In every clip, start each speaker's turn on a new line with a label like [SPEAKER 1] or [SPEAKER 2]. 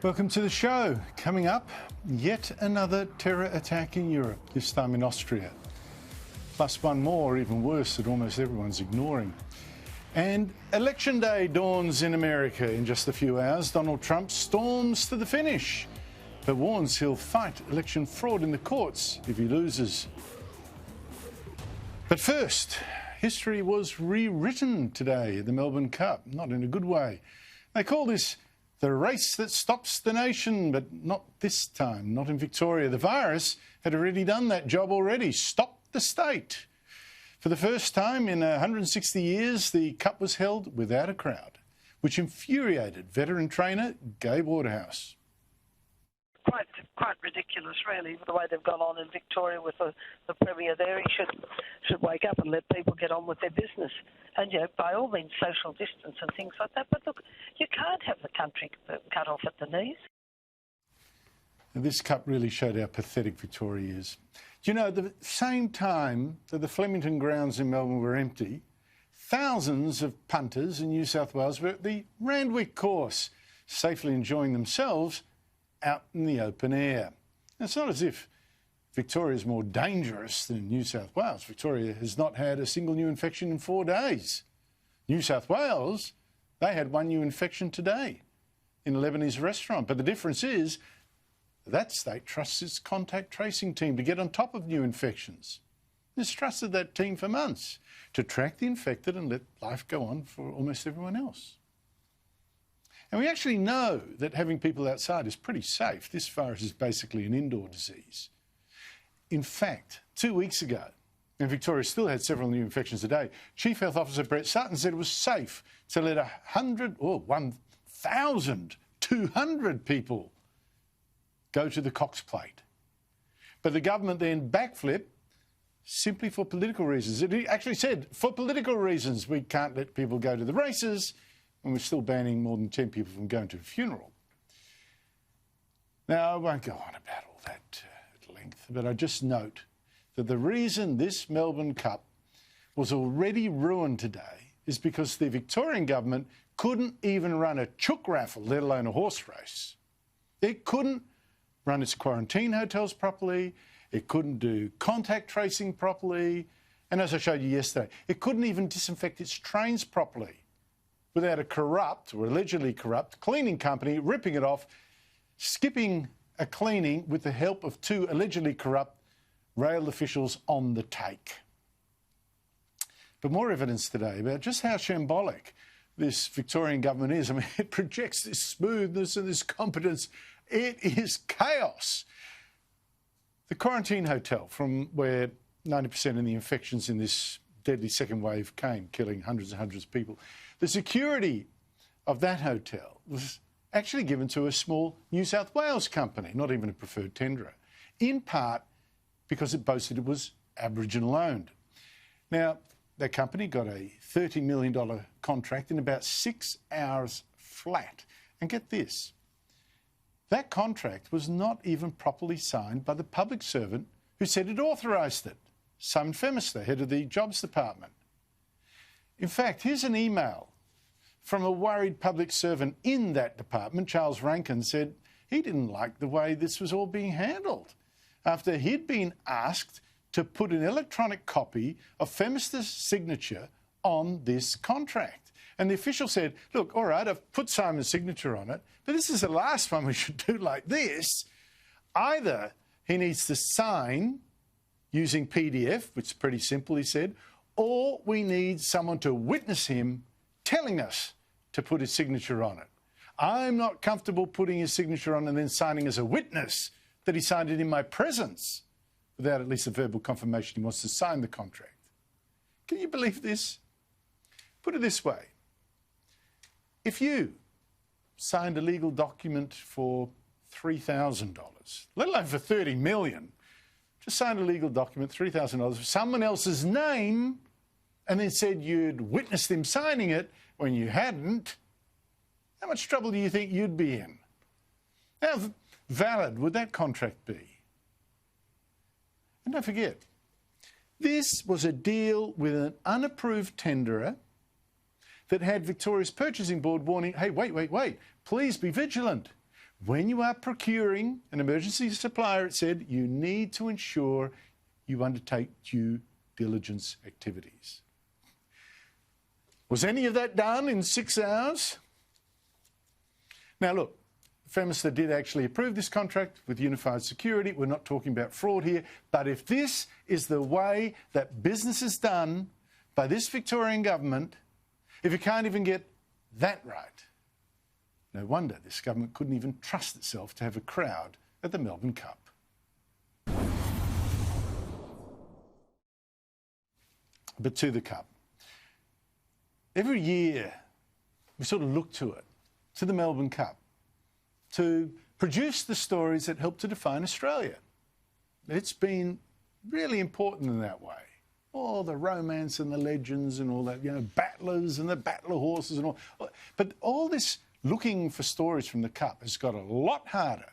[SPEAKER 1] Welcome to the show. Coming up, yet another terror attack in Europe, this time in Austria. Plus one more, even worse, that almost everyone's ignoring. And Election Day dawns in America in just a few hours. Donald Trump storms to the finish, but warns he'll fight election fraud in the courts if he loses. But first, history was rewritten today at the Melbourne Cup, not in a good way. They call this the race that stops the nation, but not this time, not in Victoria. The virus had already done that job already, stopped the state. For the first time in 160 years, the Cup was held without a crowd, which infuriated veteran trainer Gabe Waterhouse.
[SPEAKER 2] Quite ridiculous, really, the way they've gone on in Victoria with the Premier there. He should wake up and let people get on with their business. And, you know, by all means, social distance and things like that. But look, you can't have the country cut off at the knees.
[SPEAKER 1] And this Cup really showed how pathetic Victoria is. Do you know, at the same time that the Flemington grounds in Melbourne were empty, thousands of punters in New South Wales were at the Randwick course, safely enjoying themselves out in the open air. And it's not as if Victoria is more dangerous than New South Wales. Victoria has not had a single new infection in 4 days. New South Wales, they had one new infection today in a Lebanese restaurant. But the difference is that state trusts its contact tracing team to get on top of new infections. It's trusted that team for months to track the infected and let life go on for almost everyone else. And we actually know that having people outside is pretty safe. This virus is basically an indoor disease. In fact, 2 weeks ago, and Victoria still had several new infections a day, Chief Health Officer Brett Sutton said it was safe to let 1,200 people go to the Cox Plate. But the government then backflipped simply for political reasons. It actually said, for political reasons, we can't let people go to the races, and we're still banning more than 10 people from going to a funeral. Now, I won't go on about all that at length, but I just note that the reason this Melbourne Cup was already ruined today is because the Victorian government couldn't even run a chook raffle, let alone a horse race. It couldn't run its quarantine hotels properly. It couldn't do contact tracing properly. And as I showed you yesterday, it couldn't even disinfect its trains properly without a corrupt, or allegedly corrupt, cleaning company ripping it off, skipping a cleaning with the help of 2 allegedly corrupt rail officials on the take. But more evidence today about just how shambolic this Victorian government is. I mean, it projects this smoothness and this competence. It is chaos. The quarantine hotel from where 90% of the infections in this deadly second wave came, killing hundreds and hundreds of people. The security of that hotel was actually given to a small New South Wales company, not even a preferred tenderer, in part because it boasted it was Aboriginal owned. Now, that company got a $30 million contract in about 6 hours flat. And get this, that contract was not even properly signed by the public servant who said it authorised it, Simon Femister, head of the Jobs Department. In fact, here's an email from a worried public servant in that department. Charles Rankin said he didn't like the way this was all being handled after he'd been asked to put an electronic copy of Femister's signature on this contract. And the official said, look, all right, I've put Simon's signature on it, but this is the last one we should do like this. Either he needs to sign using PDF, which is pretty simple, he said, or we need someone to witness him telling us to put his signature on it. I'm not comfortable putting his signature on and then signing as a witness that he signed it in my presence without at least a verbal confirmation he wants to sign the contract. Can you believe this? Put it this way. If you signed a legal document for $3,000, let alone for $30 million, just signed a legal document, $3,000, for someone else's name, and then said you'd witnessed him signing it when you hadn't, how much trouble do you think you'd be in? How valid would that contract be? And don't forget, this was a deal with an unapproved tenderer that had Victoria's Purchasing Board warning, hey, wait, please be vigilant. When you are procuring an emergency supplier, it said, you need to ensure you undertake due diligence activities. Was any of that done in 6 hours? Now look, the Prime Minister did actually approve this contract with Unified Security. We're not talking about fraud here. But if this is the way that business is done by this Victorian government, if you can't even get that right, no wonder this government couldn't even trust itself to have a crowd at the Melbourne Cup. But to the Cup. Every year we sort of look to it, to the Melbourne Cup, to produce the stories that help to define Australia. It's been really important in that way. All the romance and the legends and all that, you know, battlers and the battler horses and all. But all this looking for stories from the Cup has got a lot harder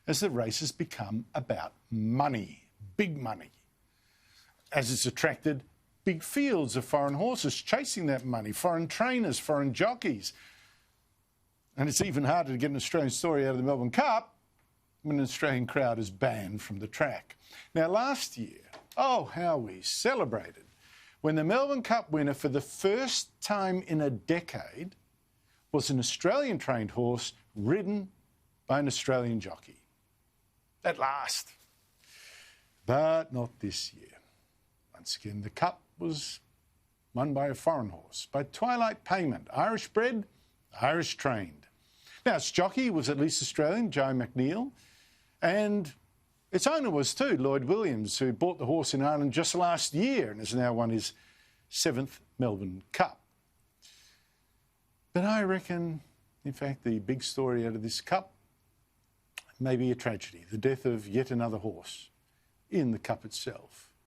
[SPEAKER 1] as the races become about money, big money, as it's attracted big fields of foreign horses chasing that money, foreign trainers, foreign jockeys. And it's even harder to get an Australian story out of the Melbourne Cup when an Australian crowd is banned from the track. Now, last year, oh, how we celebrated when the Melbourne Cup winner for the first time in a decade was an Australian-trained horse ridden by an Australian jockey. At last. But not this year. Once again, the Cup was won by a foreign horse, by Twilight Payment, Irish-bred, Irish-trained. Now, its jockey was at least Australian, Joe McNeil, and its owner was too, Lloyd Williams, who bought the horse in Ireland just last year and has now won his 7th Melbourne Cup. But I reckon, in fact, the big story out of this Cup may be a tragedy, the death of yet another horse in the Cup itself.